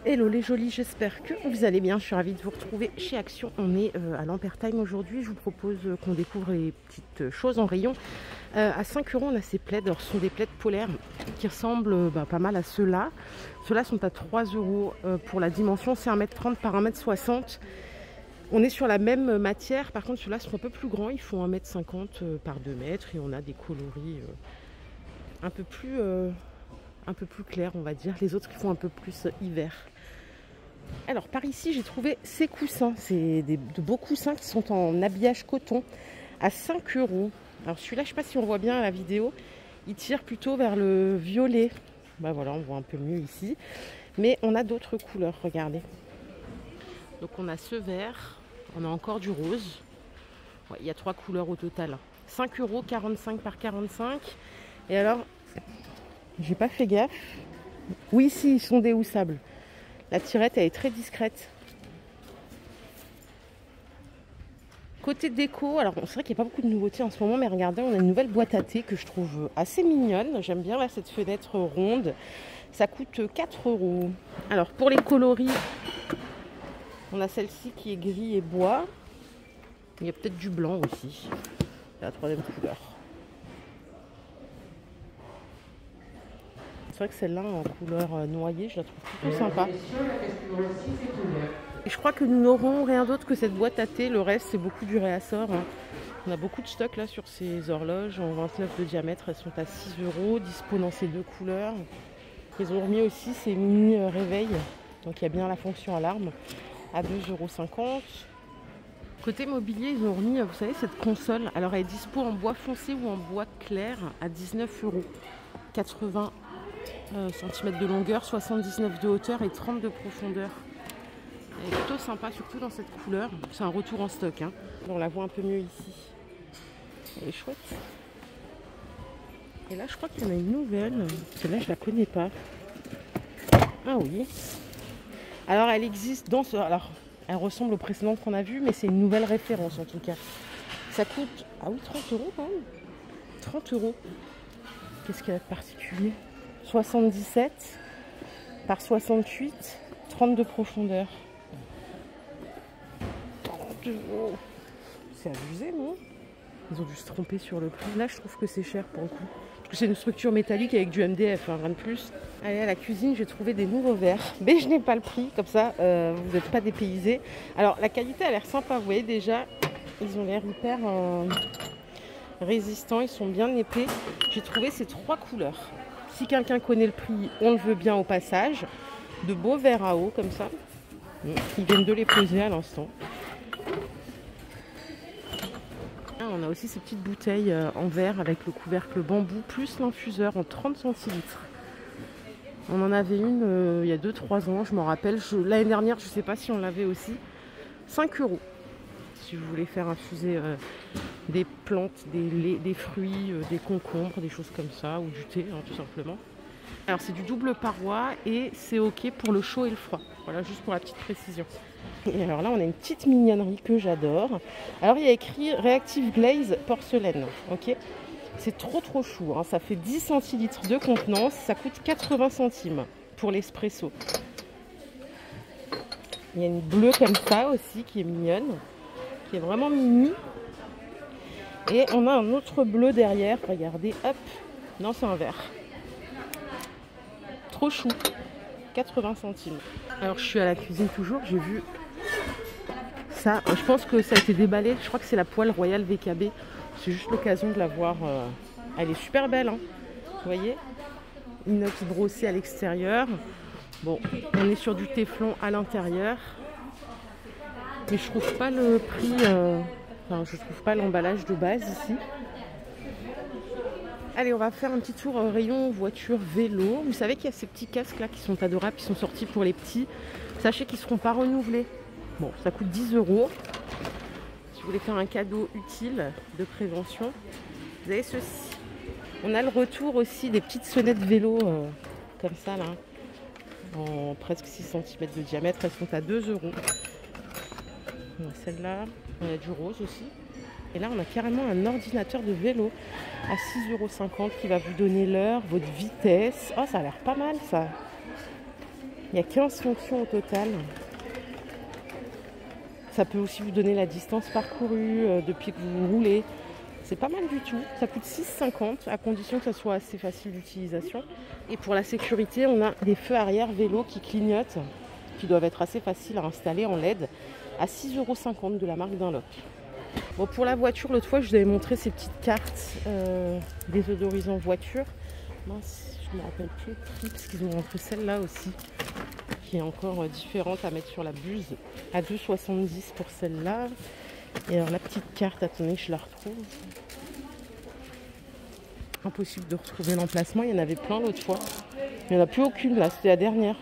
Hello les jolis, j'espère que vous allez bien. Je suis ravie de vous retrouver chez Action. On est à Lampertheim aujourd'hui. Je vous propose qu'on découvre les petites choses en rayon. À 5 €, on a ces plaids. Alors, ce sont des plaids polaires qui ressemblent pas mal à ceux-là. Ceux-là sont à 3 € pour la dimension. C'est 1,30 m par 1,60 m. On est sur la même matière. Par contre, ceux-là sont un peu plus grands. Ils font 1,50 m par 2 m. Et on a des coloris un peu plus clair, on va dire. Les autres qui font un peu plus hiver. Alors par ici j'ai trouvé ces coussins, c'est de beaux coussins qui sont en habillage coton à 5 €. Alors celui-là, je ne sais pas si on voit bien à la vidéo, il tire plutôt vers le violet. Bah voilà, on voit un peu mieux ici. Mais on a d'autres couleurs, regardez. Donc on a ce vert, on a encore du rose. Ouais, il y a 3 couleurs au total. 5 €, 45 par 45. Et alors, j'ai pas fait gaffe. Oui, si, ils sont déhoussables. La tirette, elle est très discrète. Côté déco, alors c'est vrai qu'il n'y a pas beaucoup de nouveautés en ce moment, mais regardez, on a une nouvelle boîte à thé que je trouve assez mignonne. J'aime bien là, cette fenêtre ronde. Ça coûte 4 €. Alors pour les coloris, on a celle-ci qui est gris et bois. Il y a peut-être du blanc aussi. C'est la troisième couleur. C'est vrai que celle-là en couleur noyée, je la trouve plutôt sympa. Et je crois que nous n'aurons rien d'autre que cette boîte à thé. Le reste, c'est beaucoup du réassort. On a beaucoup de stock là sur ces horloges en 29 de diamètre. Elles sont à 6 €, dispo dans ces deux couleurs. Ils ont remis aussi ces mini réveils. Donc il y a bien la fonction alarme à 2,50 €. Côté mobilier, ils ont remis, vous savez, cette console. Alors elle est dispo en bois foncé ou en bois clair à 19 €. 80 cm de longueur, 79 de hauteur et 30 de profondeur. Elle est plutôt sympa, surtout dans cette couleur. C'est un retour en stock. On la voit un peu mieux ici. Elle est chouette. Et là, je crois qu'il y en a une nouvelle. Celle-là, je la connais pas. Ah oui. Alors, elle existe dans ce... Alors, elle ressemble aux précédentes qu'on a vues, mais c'est une nouvelle référence en tout cas. Ça coûte... Ah oui, 30 € quand même. 30 €. Qu'est-ce qu'il y a de particulier? 77 par 68, 30 de profondeur. 30 €. C'est abusé, non? Ils ont dû se tromper sur le prix. Là, je trouve que c'est cher pour le coup. Parce que c'est une structure métallique avec du MDF, rien de plus. Allez, à la cuisine, j'ai trouvé des nouveaux verres. Mais je n'ai pas le prix, comme ça, vous n'êtes pas dépaysés. Alors, la qualité a l'air sympa. Vous voyez déjà, ils ont l'air hyper résistants. Ils sont bien épais. J'ai trouvé ces 3 couleurs. Si quelqu'un connaît le prix, on le veut bien au passage. De beaux verres à eau, comme ça. Ils viennent de les poser à l'instant. On a aussi ces petites bouteilles en verre avec le couvercle bambou, plus l'infuseur en 30 centilitres. On en avait une il y a 2-3 ans, je m'en rappelle. L'année dernière, je ne sais pas si on l'avait aussi. 5 €. Si vous voulez faire infuser des plantes, des fruits, des concombres, des choses comme ça, ou du thé, tout simplement. Alors c'est du double paroi et c'est ok pour le chaud et le froid. Voilà, juste pour la petite précision. Et alors là, on a une petite mignonnerie que j'adore. Alors il y a écrit Reactive Glaze porcelaine. Ok, c'est trop chou. Ça fait 10 centilitres de contenance. Ça coûte 80 centimes pour l'espresso. Il y a une bleue comme ça aussi qui est mignonne, qui est vraiment mini. Et on a un autre bleu derrière. Regardez, hop. Non, c'est un vert. Trop chou. 80 centimes. Alors je suis à la cuisine toujours. J'ai vu ça. Je pense que ça a été déballé. Je crois que c'est la poêle Royal VKB. C'est juste l'occasion de la voir. Elle est super belle. Vous voyez, inox brossé à l'extérieur. Bon, on est sur du téflon à l'intérieur. Mais je trouve pas le prix. Je trouve pas l'emballage de base ici. Allez, on va faire un petit tour rayon voiture vélo. Vous savez qu'il y a ces petits casques là qui sont adorables, qui sont sortis pour les petits. Sachez qu'ils ne seront pas renouvelés. Bon, ça coûte 10 €. Si vous voulez faire un cadeau utile de prévention, vous avez ceci. On a le retour aussi des petites sonnettes vélo comme ça là, en presque 6 cm de diamètre. Elles sont à 2 €. On a celle-là, on a du rose aussi. Et là, on a carrément un ordinateur de vélo à 6,50 € qui va vous donner l'heure, votre vitesse. Oh, ça a l'air pas mal, ça. Il y a 15 fonctions au total. Ça peut aussi vous donner la distance parcourue depuis que vous roulez. C'est pas mal du tout. Ça coûte 6,50 à condition que ça soit assez facile d'utilisation. Et pour la sécurité, on a des feux arrière vélo qui clignotent, qui doivent être assez faciles à installer en LED, à 6,50 € de la marque Dunlop. Bon, pour la voiture, l'autre fois, je vous avais montré ces petites cartes désodorisant voiture. Mince, je ne me rappelle plus le prix, parce qu'ils ont rentré celle-là aussi, qui est encore différente à mettre sur la buse, à 2,70 € pour celle-là. Et alors la petite carte, attendez, je la retrouve. Impossible de retrouver l'emplacement, il y en avait plein l'autre fois. Il n'y en a plus aucune là, c'était la dernière.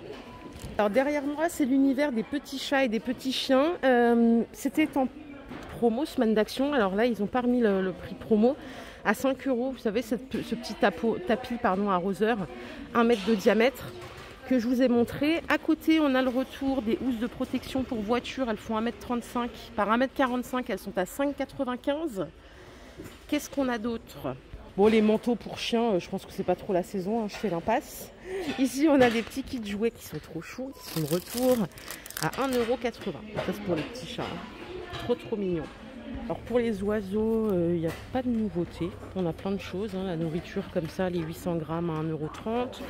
Alors derrière moi, c'est l'univers des petits chats et des petits chiens. C'était en promo, semaine d'action. Alors là, ils ont pas remis le prix promo à 5 €. Vous savez, ce petit tapis arroseur, 1 mètre de diamètre, que je vous ai montré. À côté, on a le retour des housses de protection pour voiture. Elles font 1,35 m par 1,45 m. Elles sont à 5,95 €. Qu'est-ce qu'on a d'autre? Bon, les manteaux pour chiens, je pense que c'est pas trop la saison, hein, je fais l'impasse. Ici, on a des petits kits jouets qui sont trop chauds, qui sont de retour à 1,80 €. Ça, c'est pour les petits chats. Hein. Trop mignon. Alors pour les oiseaux, il n'y a pas de nouveauté. On a plein de choses. Hein. La nourriture comme ça, les 800 grammes à 1,30 €.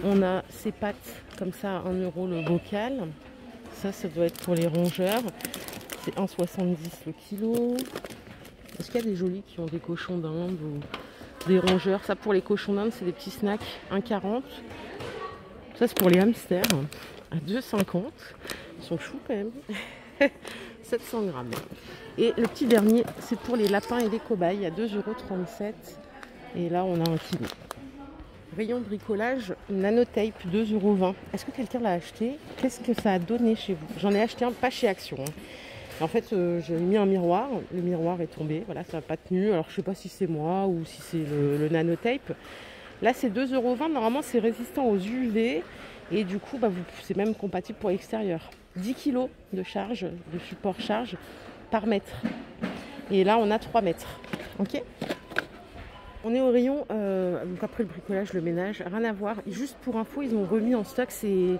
On a ces pâtes comme ça à 1 € le bocal. Ça doit être pour les rongeurs. C'est 1,70 € le kilo. Est-ce qu'il y a des jolis qui ont des cochons d'Inde ou des rongeurs? Ça, pour les cochons d'Inde, c'est des petits snacks, 1,40 €. Ça, c'est pour les hamsters, à 2,50 €. Ils sont choux quand même. 700 grammes. Et le petit dernier, c'est pour les lapins et les cobayes, à 2,37 €. Et là, on a un kilo. Rayon bricolage, nanotape, 2,20 €. Est-ce que quelqu'un l'a acheté? Qu'est-ce que ça a donné chez vous? J'en ai acheté un, pas chez Action. Hein. En fait, j'ai mis un miroir. Le miroir est tombé. Voilà, ça n'a pas tenu. Alors, je ne sais pas si c'est moi ou si c'est le nanotape. Là, c'est 2,20 €. Normalement, c'est résistant aux UV. Et du coup, c'est même compatible pour l'extérieur. 10 kg de charge, de support charge par mètre. Et là, on a 3 mètres. Ok. On est au rayon, donc après le bricolage, le ménage, rien à voir. Et juste pour info, ils ont remis en stock ces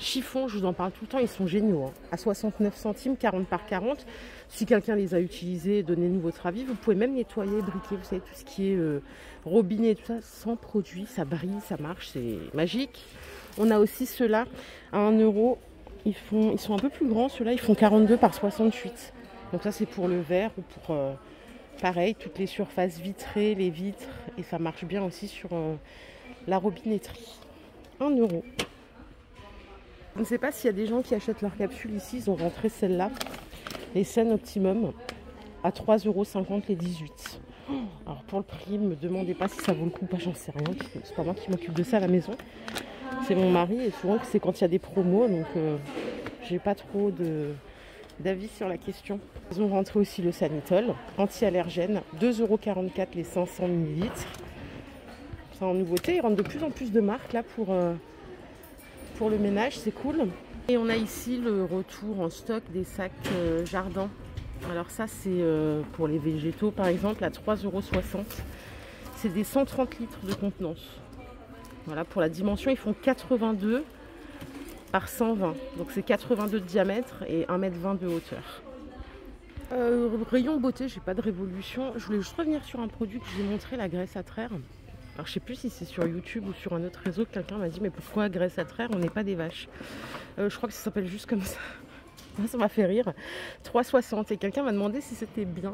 chiffons, je vous en parle tout le temps, ils sont géniaux. Hein. À 69 centimes, 40 par 40. Si quelqu'un les a utilisés, donnez-nous votre avis. Vous pouvez même nettoyer, briquer, vous savez, tout ce qui est robinet, tout ça, sans produit. Ça brille, ça marche, c'est magique. On a aussi ceux-là à 1 €. Ils sont un peu plus grands, ceux-là, ils font 42 par 68. Donc ça, c'est pour le verre ou pour... pareil, toutes les surfaces vitrées, les vitres, et ça marche bien aussi sur la robinetterie. 1 €. Je ne sais pas s'il y a des gens qui achètent leurs capsules ici, ils ont rentré celle-là, les Scènes Optimum, à 3,50 € les 18. Alors pour le prix, ne me demandez pas si ça vaut le coup, pas, j'en sais rien, c'est pas moi qui m'occupe de ça à la maison. C'est mon mari, et souvent c'est quand il y a des promos, donc j'ai pas trop d'avis sur la question. Ils ont rentré aussi le Sanitol, anti-allergène, 2,44 € les 500 ml. C'est en nouveauté, ils rentrent de plus en plus de marques là pour le ménage, c'est cool. Et on a ici le retour en stock des sacs jardin. Alors ça c'est pour les végétaux par exemple à 3,60 €. C'est des 130 litres de contenance. Voilà, pour la dimension, ils font 82 par 120. Donc c'est 82 de diamètre et 1,20 m de hauteur. Rayon beauté, j'ai pas de révolution. Je voulais juste revenir sur un produit que j'ai montré, la graisse à traire. Alors je sais plus si c'est sur YouTube ou sur un autre réseau que quelqu'un m'a dit mais pourquoi graisse à traire, on n'est pas des vaches. Je crois que ça s'appelle juste comme ça. Ça m'a fait rire. 3,60 € et quelqu'un m'a demandé si c'était bien.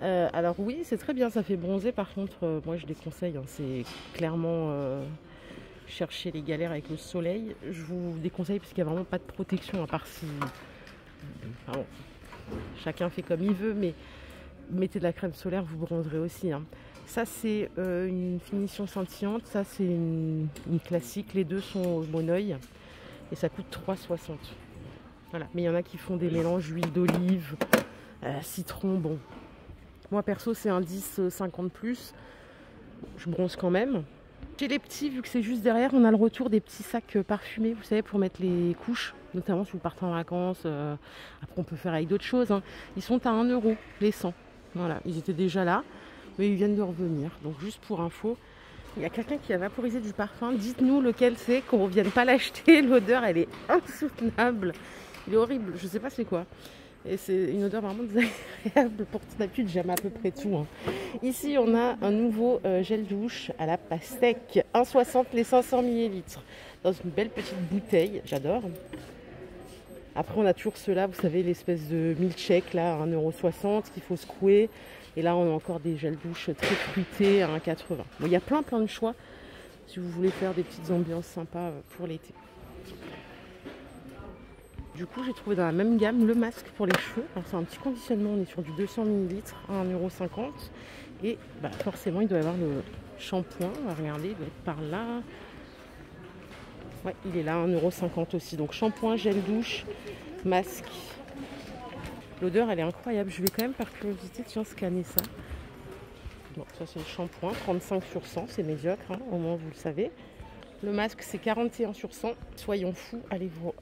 Alors oui, c'est très bien, ça fait bronzer. Par contre, moi je déconseille, hein, c'est clairement chercher les galères avec le soleil. Je vous déconseille parce qu'il n'y a vraiment pas de protection à part si... Enfin, bon, chacun fait comme il veut, mais mettez de la crème solaire, vous bronzerez aussi. Hein. Ça c'est une finition scintillante, ça c'est une classique. Les deux sont au monoeil et ça coûte 3,60 €. Voilà, mais il y en a qui font des mélanges huile d'olive, citron, bon. Moi perso c'est un 10-50 plus. Je bronze quand même. Chez les petits, vu que c'est juste derrière, on a le retour des petits sacs parfumés, vous savez, pour mettre les couches, notamment si vous partez en vacances. Après on peut faire avec d'autres choses. Hein. Ils sont à 1 € les 100. Voilà, ils étaient déjà là, mais ils viennent de revenir. Donc juste pour info, Il y a quelqu'un qui a vaporisé du parfum. Dites-nous lequel c'est, qu'on ne revienne pas l'acheter. L'odeur, elle est insoutenable. Il est horrible. Je ne sais pas c'est quoi. Et c'est une odeur vraiment désagréable. Pourtant, d'habitude, j'aime à peu près tout. Hein. Ici, on a un nouveau gel douche à la pastèque. 1,60 les 500 ml. Dans une belle petite bouteille. J'adore. Après, on a toujours ceux-là, vous savez, l'espèce de milkshake, là, à 1,60 € qu'il faut secouer. Et là, on a encore des gels douche très fruités à 1,80 €. Bon, il y a plein de choix si vous voulez faire des petites ambiances sympas pour l'été. Du coup, j'ai trouvé dans la même gamme le masque pour les cheveux. Alors, c'est un petit conditionnement, on est sur du 200 ml à 1,50 €. Et bah, forcément, il doit y avoir le shampoing. On va regarder, il doit être par là. Ouais, il est là, 1,50 € aussi. Donc, shampoing, gel douche, masque. L'odeur, elle est incroyable. Je vais quand même, par curiosité, tiens, scanner ça. Bon, ça, c'est le shampoing, 35 sur 100, c'est médiocre, hein, au moins vous le savez. Le masque, c'est 41 sur 100. Soyons fous,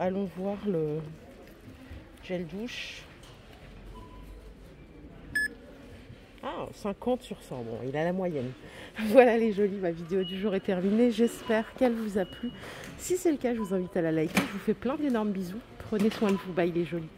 allons voir le gel douche. Ah, 50 sur 100. Bon, il a la moyenne. Voilà les jolis, ma vidéo du jour est terminée. J'espère qu'elle vous a plu. Si c'est le cas, je vous invite à la liker. Je vous fais plein d'énormes bisous. Prenez soin de vous. Bye les jolis.